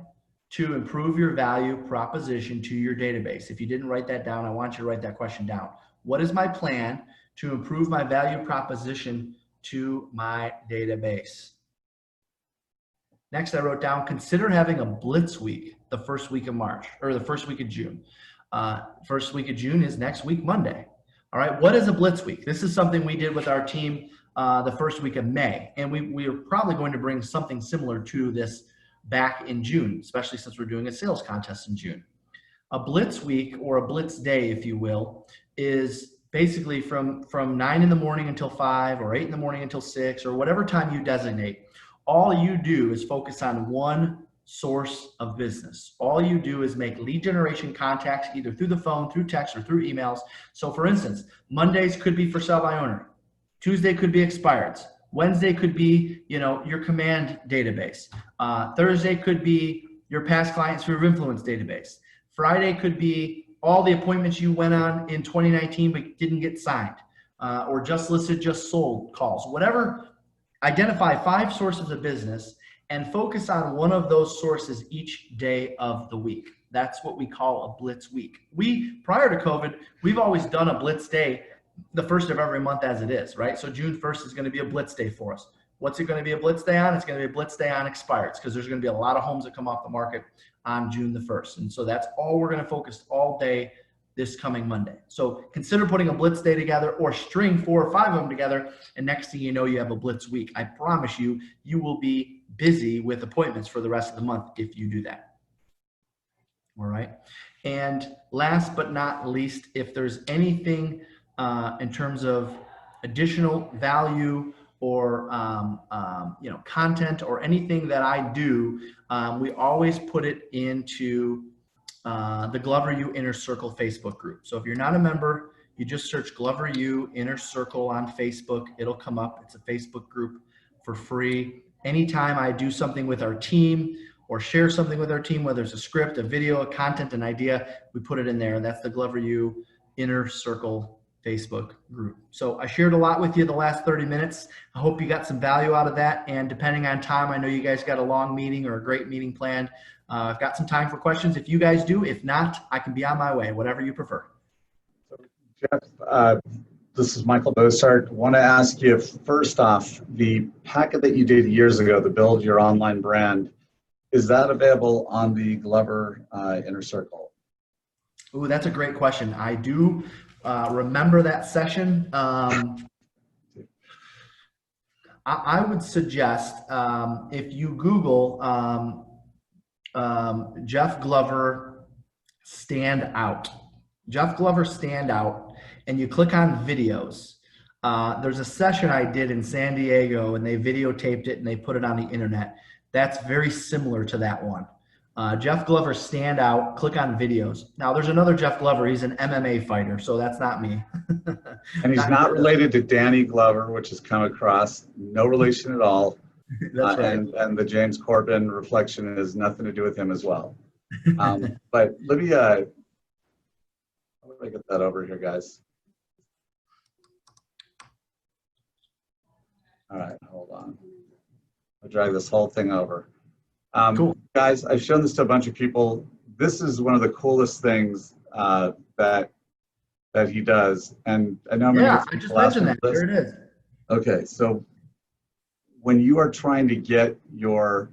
to improve your value proposition to your database? If you didn't write that down, I want you to write that question down. What is my plan to improve my value proposition to my database? Next, I wrote down, consider having a blitz week the first week of March, or the first week of June. First week of June is next week, Monday. All right, what is a blitz week? This is something we did with our team the first week of May, and we are probably going to bring something similar to this back in June, especially since we're doing a sales contest in June. A blitz week, or a blitz day, if you will, is basically from 9 in the morning until 5, or 8 in the morning until 6, or whatever time you designate. All you do is focus on one source of business. All you do is make lead generation contacts either through the phone, through text, or through emails. So for instance, Mondays could be for sell by owner. Tuesday could be expireds. Wednesday could be, you know, your command database. Thursday could be your past client sphere of influence database. Friday could be all the appointments you went on in 2019 but didn't get signed, or just listed, just sold calls. Whatever, identify 5 sources of business and focus on one of those sources each day of the week. That's what we call a blitz week. Prior to COVID, we've always done a blitz day the first of every month as it is, right? So June 1st is going to be a blitz day for us. What's it going to be a blitz day on? It's going to be a blitz day on expireds, because there's going to be a lot of homes that come off the market on June the 1st. And so that's all we're going to focus all day this coming Monday. So consider putting a blitz day together, or string 4 or 5 of them together, and next thing you know, you have a blitz week. I promise you, you will be busy with appointments for the rest of the month if you do that. All right. And last but not least, if there's anything in terms of additional value or you know, content or anything that I do, we always put it into the Glover U Inner Circle Facebook group. So if you're not a member, you just search Glover U Inner Circle on Facebook. It'll come up. It's a Facebook group for free. Anytime I do something with our team, or share something with our team, whether it's a script, a video, a content, an idea, we put it in there. That's the Glover U Inner Circle Facebook group. So I shared a lot with you the last 30 minutes. I hope you got some value out of that. And depending on time, I know you guys got a long meeting or a great meeting planned. I've got some time for questions if you guys do. If not, I can be on my way, whatever you prefer. Jeff, this is Michael Bossart. Want to ask you, first off, the packet that you did years ago, the Build Your Online Brand, is that available on the Glover Inner Circle? Ooh, that's a great question. I do remember that session. I would suggest if you Google Jeff Glover Stand Out, Jeff Glover Stand Out, and you click on videos. There's a session I did in San Diego, and they videotaped it and they put it on the internet. That's very similar to that one. Jeff Glover Stand Out, click on videos. Now there's another Jeff Glover, he's an MMA fighter, so that's not me. And he's not related to Danny Glover, which has come across, no relation at all. That's right. And the James Corbin reflection has nothing to do with him as well. But let me get that over here, guys. All right, hold on. I'll drag this whole thing over. Cool. Guys, I've shown this to a bunch of people. This is one of the coolest things that he does. And I know I just mentioned that. There it is. Okay, so when you are trying to get your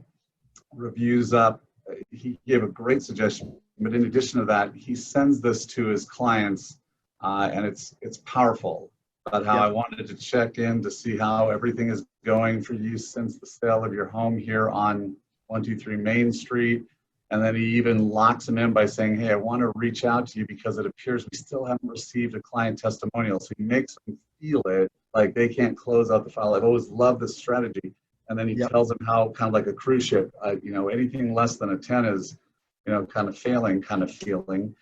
reviews up, he gave a great suggestion. But in addition to that, he sends this to his clients, and it's powerful. About how I wanted to check in to see how everything is going for you since the sale of your home here on 123 Main Street. And then he even locks them in by saying, hey, I want to reach out to you because it appears we still haven't received a client testimonial. So he makes them feel it like they can't close out the file. I've always loved this strategy. And then he tells them how, kind of like a cruise ship, anything less than a 10 is, kind of failing kind of feeling.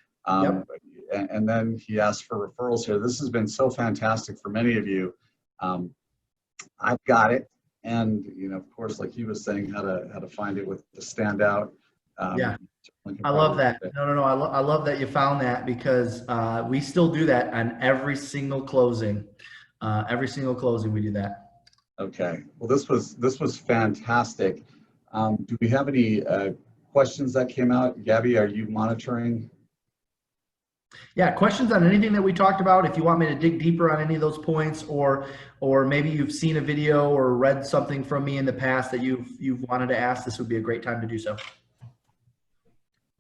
And then he asks for referrals here. This has been so fantastic for many of you. I've got it. And, of course, like he was saying, how to find it with the standout. I love that. No. I love that you found that because we still do that on every single closing. Every single closing we do that. Okay. Well, this was fantastic. Do we have any questions that came out? Gabby, are you monitoring? Yeah, questions on anything that we talked about. If you want me to dig deeper on any of those points, or maybe you've seen a video or read something from me in the past that you've wanted to ask, this would be a great time to do so.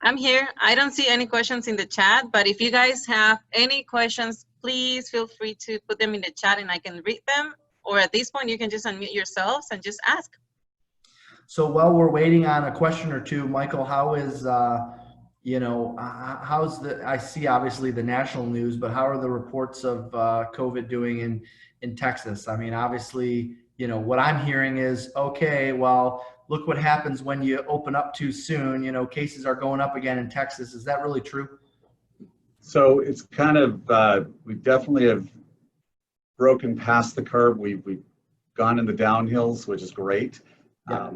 I'm here. I don't see any questions in the chat, but if you guys have any questions, please feel free to put them in the chat and I can read them. Or at this point, you can just unmute yourselves and just ask. So while we're waiting on a question or two, Michael, how is, I see obviously the national news, but how are the reports of COVID doing in Texas? I mean, obviously, what I'm hearing is, okay, well, look what happens when you open up too soon. Cases are going up again in Texas. Is that really true? So it's kind of, we definitely have broken past the curve. We've gone in the downhills, which is great. Yeah.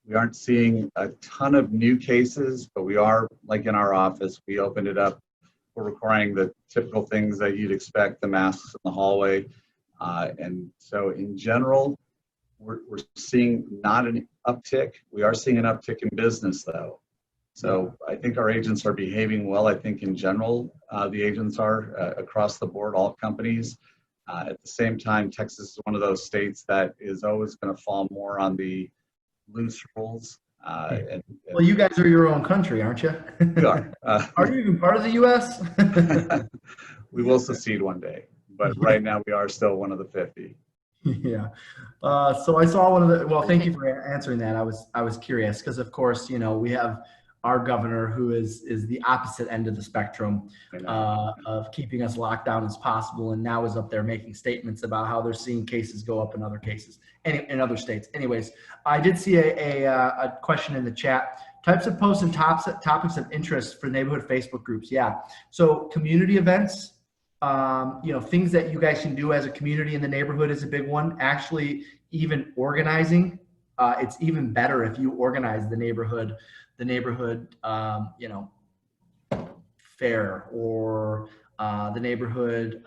We aren't seeing a ton of new cases, but we are, like in our office, we opened it up. We're requiring the typical things that you'd expect, the masks in the hallway. And so in general, we're seeing not an uptick. We are seeing an uptick in business though. So I think our agents are behaving well. I think in general, the agents are across the board, all companies. At the same time, Texas is one of those states that is always going to fall more on the loose rules. Well, you guys are your own country, aren't you? We are. Are you even part of the U.S.? We will secede one day, but right now we are still one of the 50. Yeah. So I saw one of the, well, thank you for answering that. I was curious because of course, we have our governor who is the opposite end of the spectrum of keeping us locked down as possible, and now is up there making statements about how they're seeing cases go up in other cases in other states. Anyways, I did see a question in the chat. Types of posts and topics of interest for neighborhood Facebook groups. Yeah. So community events, things that you guys can do as a community in the neighborhood is a big one. Actually, even organizing It's even better if you organize the neighborhood, fair, or the neighborhood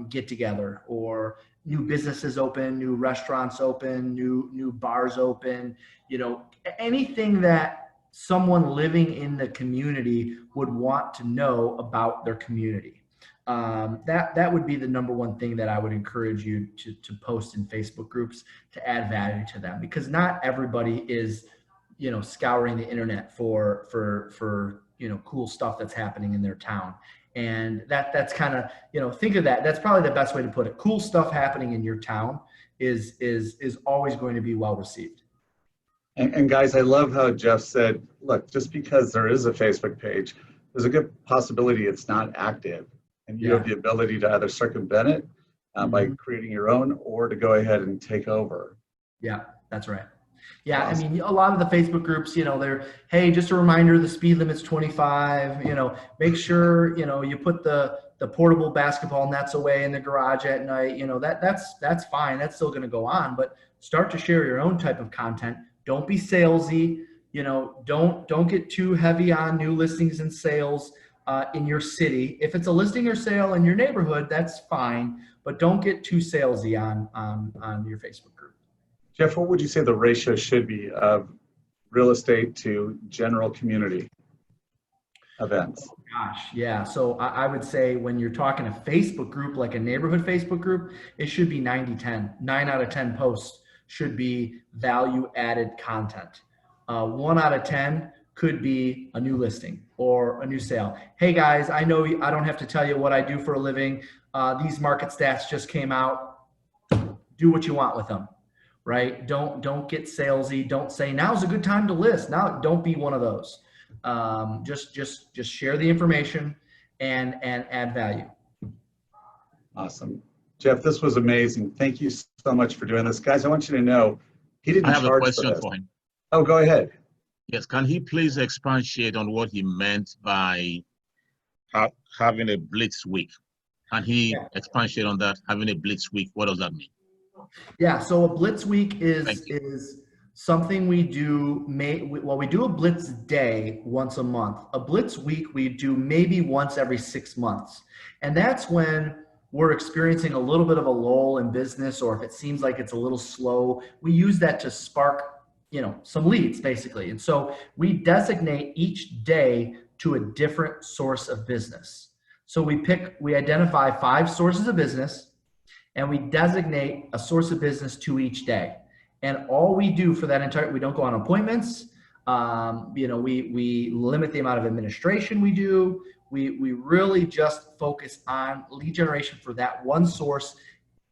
get together, or new businesses open, new restaurants open, new bars open, anything that someone living in the community would want to know about their community. That would be the number one thing that I would encourage you to post in Facebook groups to add value to them, because not everybody is, scouring the internet for cool stuff that's happening in their town. And that's kind of, think of that. That's probably the best way to put it. Cool stuff happening in your town is always going to be well received. And guys, I love how Jeff said, look, just because there is a Facebook page, there's a good possibility it's not active. And you have the ability to either circumvent it by creating your own, or to go ahead and take over. Yeah, that's right. Yeah, awesome. I mean, a lot of the Facebook groups, they're, hey, just a reminder, the speed limit's 25, make sure, you put the portable basketball nets away in the garage at night, that's fine. That's still going to go on, but start to share your own type of content. Don't be salesy, don't get too heavy on new listings and sales in your city. If it's a listing or sale in your neighborhood, that's fine, but don't get too salesy on your Facebook group. Jeff, what would you say the ratio should be of real estate to general community events? Oh, gosh, yeah. So I would say when you're talking a Facebook group, like a neighborhood Facebook group, it should be 90-10. 9 out of 10 posts should be value-added content. 1 out of 10 could be a new listing or a new sale. Hey guys, I know I don't have to tell you what I do for a living. These market stats just came out. Do what you want with them, right? Don't get salesy. Don't say now's a good time to list. Now, don't be one of those. Just share the information and add value. Awesome. Jeff, this was amazing. Thank you so much for doing this. Guys, I want you to know, he didn't charge for this. I have a question for him. Oh, go ahead. Yes, can he please expatiate on what he meant by having a blitz week? Can he expatiate on that, having a blitz week? What does that mean? Yeah, so a blitz week is something we do, we do a blitz day once a month. A blitz week we do maybe once every 6 months. And that's when we're experiencing a little bit of a lull in business, or if it seems like it's a little slow, we use that to spark, some leads basically. And so we designate each day to a different source of business. So we identify 5 sources of business, and we designate a source of business to each day. And all we do for that we don't go on appointments. We limit the amount of administration we do. We really just focus on lead generation for that one source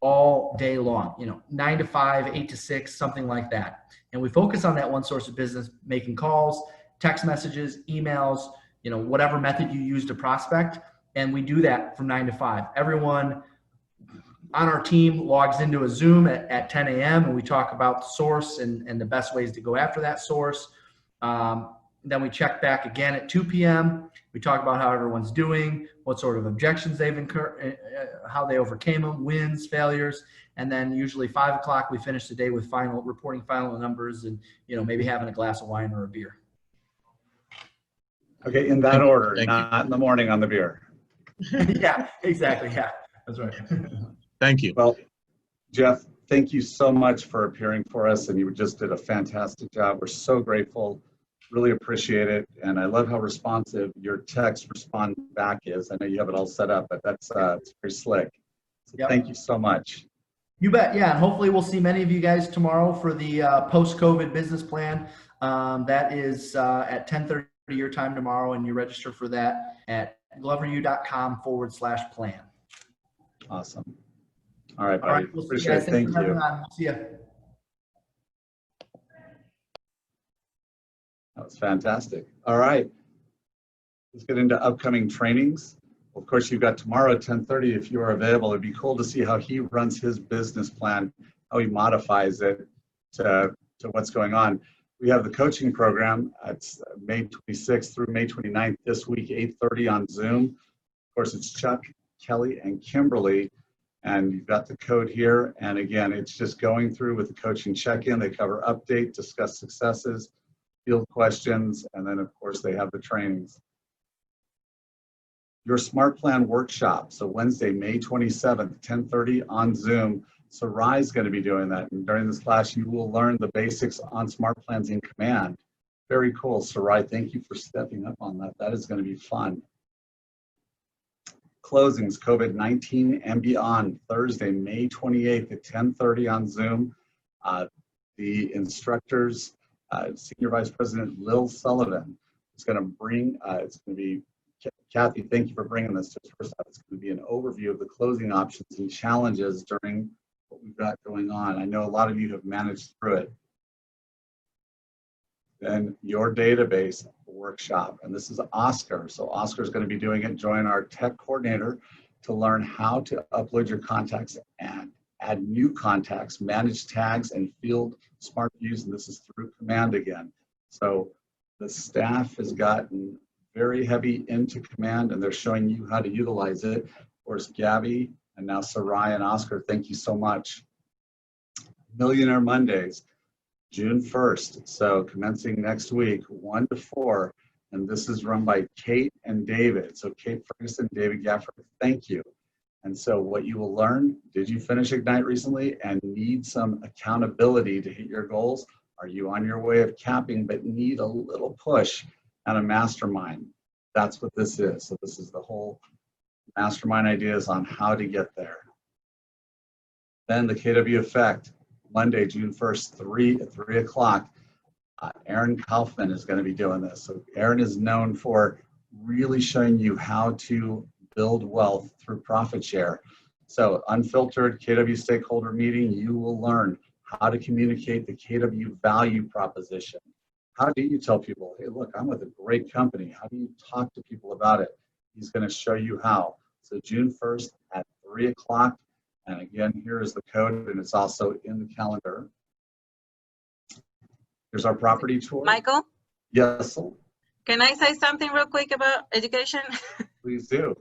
all day long, 9 to 5, 8 to 6, something like that. And we focus on that one source of business, making calls, text messages, emails, whatever method you use to prospect. And we do that from 9 to 5. Everyone on our team logs into a Zoom at 10 a.m. and we talk about the source and the best ways to go after that source. Then we check back again at 2 p.m. We talk about how everyone's doing, what sort of objections they've incurred, how they overcame them, wins, failures. And then usually 5 o'clock, we finish the day with reporting final numbers and, maybe having a glass of wine or a beer. Okay, in that order, not in the morning on the beer. Yeah, exactly. Yeah, that's right. Thank you. Well, Jeff, thank you so much for appearing for us, and you just did a fantastic job. We're so grateful, really appreciate it, and I love how responsive your text respond back is. I know you have it all set up, but that's it's very slick. So Thank you so much. You bet. Yeah, and hopefully we'll see many of you guys tomorrow for the post-COVID business plan. That is at 10:30 your time tomorrow, and you register for that at gloveru.com/plan. Awesome. All right, buddy. All right, we'll appreciate it. Thank you. See ya. That was fantastic. All right. Let's get into upcoming trainings. Of course, you've got tomorrow at 10:30 if you are available. It'd be cool to see how he runs his business plan, how he modifies it to what's going on. We have the coaching program. It's May 26th through May 29th this week, 8:30 on Zoom. Of course, it's Chuck, Kelly, and Kimberly. And you've got the code here. And again, it's just going through with the coaching check-in. They cover update, discuss successes, field questions, and then of course they have the trainings. Your Smart Plan workshop. So Wednesday, May 27th, 10:30 on Zoom. So Rye's going to be doing that. And during this class, you will learn the basics on Smart Plans in Command. Very cool. So Rye, thank you for stepping up on that. That is going to be fun. Closings, COVID-19 and beyond, Thursday, May 28th at 10:30 on Zoom. The instructors, Senior Vice President Lil Sullivan is going to bring, it's going to be, Kathy, thank you for bringing this to us. First off, it's going to be an overview of the closing options and challenges during what we've got going on. I know a lot of you have managed through it. Then your database workshop, and this is Oscar. So Oscar is going to be doing it. Join our tech coordinator to learn how to upload your contacts and add new contacts, manage tags, and field smart views. And this is through Command again. So the staff has gotten very heavy into Command, and they're showing you how to utilize it. Of course, Gabby and now Sarai and Oscar, thank you so much. Millionaire Mondays, June 1st. So commencing next week, 1 to 4. And this is run by Kate and David. So Kate Ferguson, David Gafford, thank you. And so what you will learn, did you finish Ignite recently and need some accountability to hit your goals? Are you on your way of capping but need a little push and a mastermind? That's what this is. So this is the whole mastermind ideas on how to get there. Then the KW Effect, Monday, June 1st, at 3 o'clock. Aaron Kaufman is going to be doing this. So Aaron is known for really showing you how to build wealth through profit share. So unfiltered KW stakeholder meeting, you will learn how to communicate the KW value proposition. How do you tell people, hey, look, I'm with a great company. How do you talk to people about it? He's going to show you how. So June 1st at 3 o'clock. And again, here is the code, and it's also in the calendar. Here's our property tour. Michael, Yes, can I say something real quick about education? please do.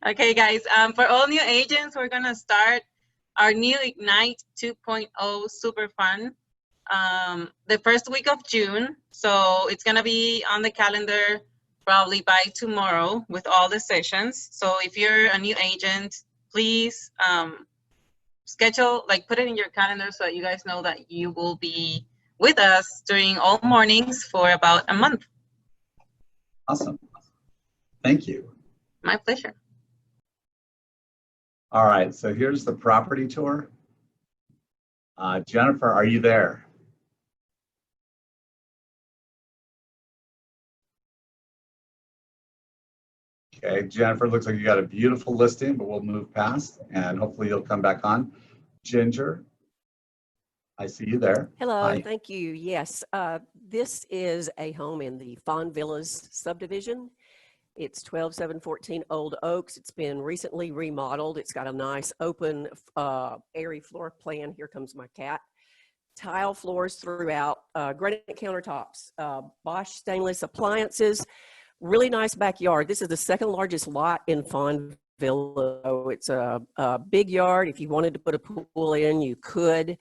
Okay, guys, for all new agents, we're gonna start our new Ignite 2.0 Super Fun the first week of June. So it's gonna be on the calendar probably by tomorrow with all the sessions. So if you're a new agent, please schedule, like put it in your calendar so that you guys know that you will be with us during all mornings for about a month. Awesome. Thank you. My pleasure. All right, so here's the property tour. Jennifer, are you there? Okay, Jennifer, looks like you got a beautiful listing, but we'll move past and hopefully you'll come back on. Ginger, I see you there. Hello, Hi. thank you. Yes, this is a home in the Fawn Villas subdivision. It's 12714 Old Oaks. It's been recently remodeled. It's got a nice open, airy floor plan. Here comes my cat. Tile floors throughout, granite countertops, Bosch stainless appliances, really nice backyard. This is the second largest lot in Fawn Villa. It's a big yard. If you wanted to put a pool in, you could.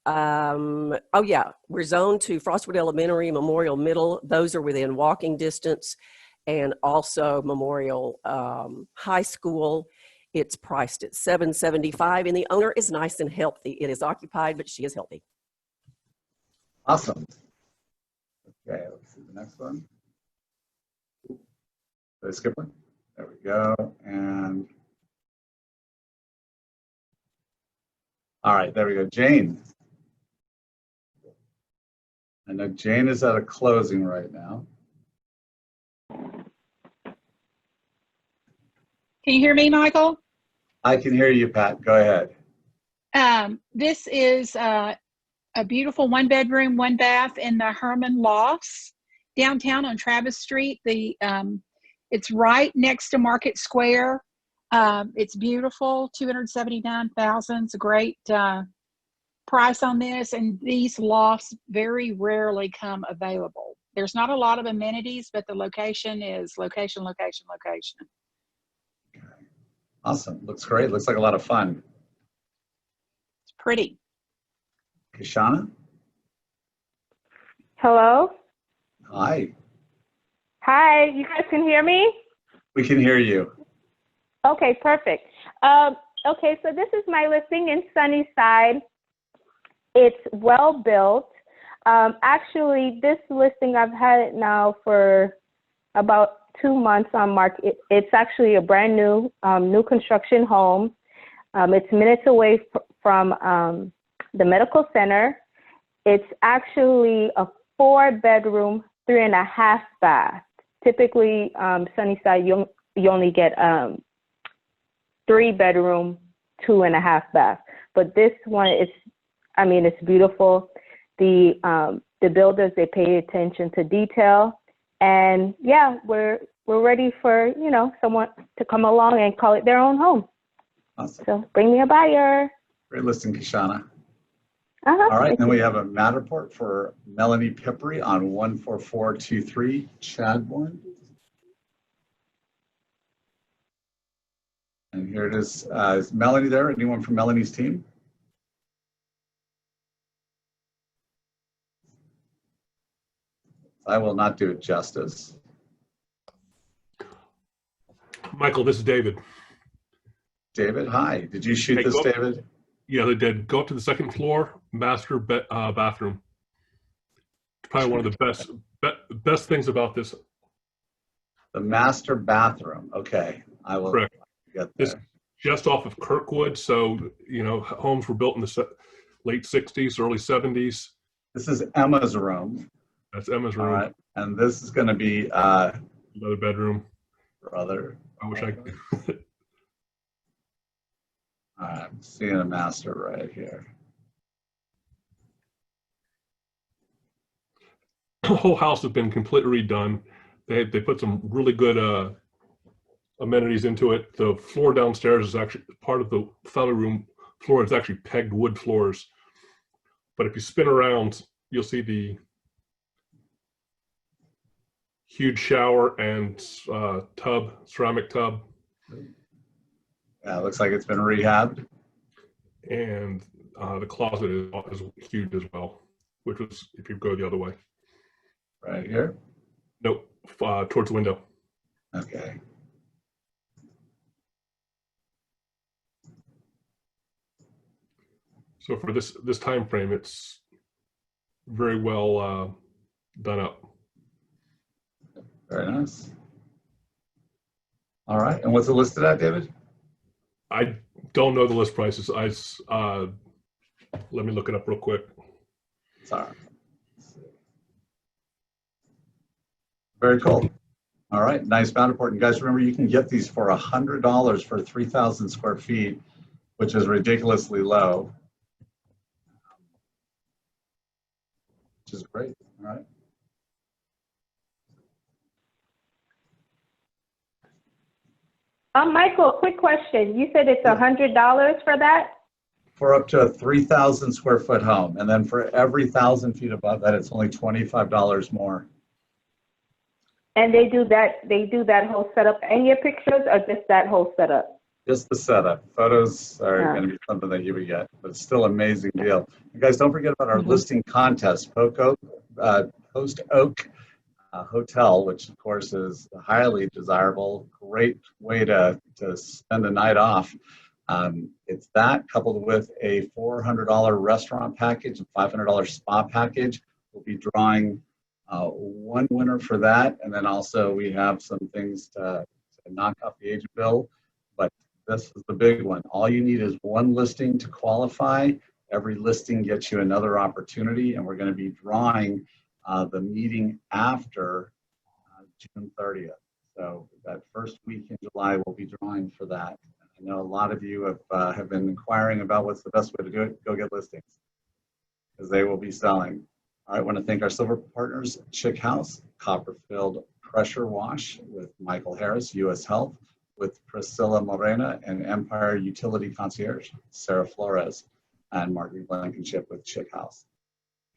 Oh yeah, we're zoned to Frostwood Elementary, Memorial Middle. Those are within walking distance, and also Memorial High School. It's priced at $775, and the owner is nice and healthy. It is occupied, but she is healthy. Awesome. Okay, let's see the next one. Did I skip one? There we go. And all right, there we go. Jane. I know Jane is at a closing right now. Can you hear me, Michael? I can hear you, Pat. Go ahead. This is a beautiful 1-bedroom, 1-bath in the Herman Lofts downtown on Travis Street. It's right next to Market Square. It's beautiful, $279,000. It's a great price on this, and these lofts very rarely come available. There's not a lot of amenities, but the location is location. Awesome. Looks great. Looks like a lot of fun. It's pretty. Kishana? Hello? Hi. Hi, you guys can hear me? We can hear you. Okay, perfect. Okay, so this is my listing in Sunnyside. It's well built. Actually, this listing, I've had it now for about 2 months on market. It's actually a brand new, new construction home. It's minutes away from the medical center. It's actually a 4-bedroom, 3.5 bath. Typically, Sunnyside, you only get 3-bedroom, 2.5 bath. But this one is, I mean, it's beautiful. The builders, they pay attention to detail, and yeah, we're ready for, you know, someone to come along and call it their own home. Awesome. So bring me a buyer. Great listing, Kishana. Uh-huh. All right, and then we have a Matterport for Melanie Pipri on 14423 Chadbourne. And here it is. Is Melanie there? Anyone from Melanie's team? I will not do it justice. Michael, this is David. David, hi. Did you shoot Hey, this, go- David? Yeah, they did. Go up to the second floor, master bathroom. It's probably one of the best things about this. The master bathroom. Okay, I will Correct. get This there. just off of Kirkwood, so you know homes were built in the late '60s, early '70s. This is Emma's room. That's Emma's All room. right, and this is going to be Another bedroom. brother. I wish I could. All right, I'm seeing a master right here. The whole house has been completely redone. They put some really good amenities into it. The floor downstairs is actually part of the family room floor. It's actually pegged wood floors. But if you spin around, you'll see the huge shower and tub, ceramic tub. Yeah, it looks like it's been rehabbed. And the closet is huge as well, which was if you go the other way. Right here. Nope, towards the window. Okay. So for this time frame, it's very well done up. Very nice. All right, and what's it listed at, David? I don't know the list prices. Let me look it up real quick. Sorry. Very cool. All right, nice Matterport. And guys, remember you can get these for $100 for 3,000 square feet, which is ridiculously low. Which is great. All right. Michael, quick question. You said it's $100 for that? For up to a 3,000 square foot home. And then for every 1,000 feet above that, it's only $25 more. And they do that whole setup and your pictures, or just that whole setup? Just the setup. Photos are Yeah. going to be something that you would get, but it's still an amazing deal. And guys, don't forget about our listing contest, Post Oak Hotel, which of course is highly desirable. Great way to spend a night off. It's that coupled with a $400 restaurant package, a $500 spa package. We'll be drawing one winner for that, and then also we have some things to knock off the agent bill. But this is the big one. All you need is one listing to qualify. Every listing gets you another opportunity, and we're going to be drawing the meeting after June 30th. So that first week in July, we'll be drawing for that. I know a lot of you have been inquiring about what's the best way to do it. Go get listings, because they will be selling. All right, I want to thank our silver partners, Chick House, Copperfield Pressure Wash with Michael Harris, U.S. Health, with Priscilla Morena, and Empire Utility Concierge, Sarah Flores, and Martin Blankenship with Chick House.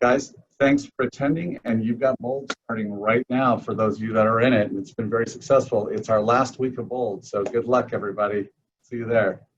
Guys, thanks for attending, and you've got Bold starting right now for those of you that are in it, and it's been very successful. It's our last week of Bold, so good luck, everybody. See you there.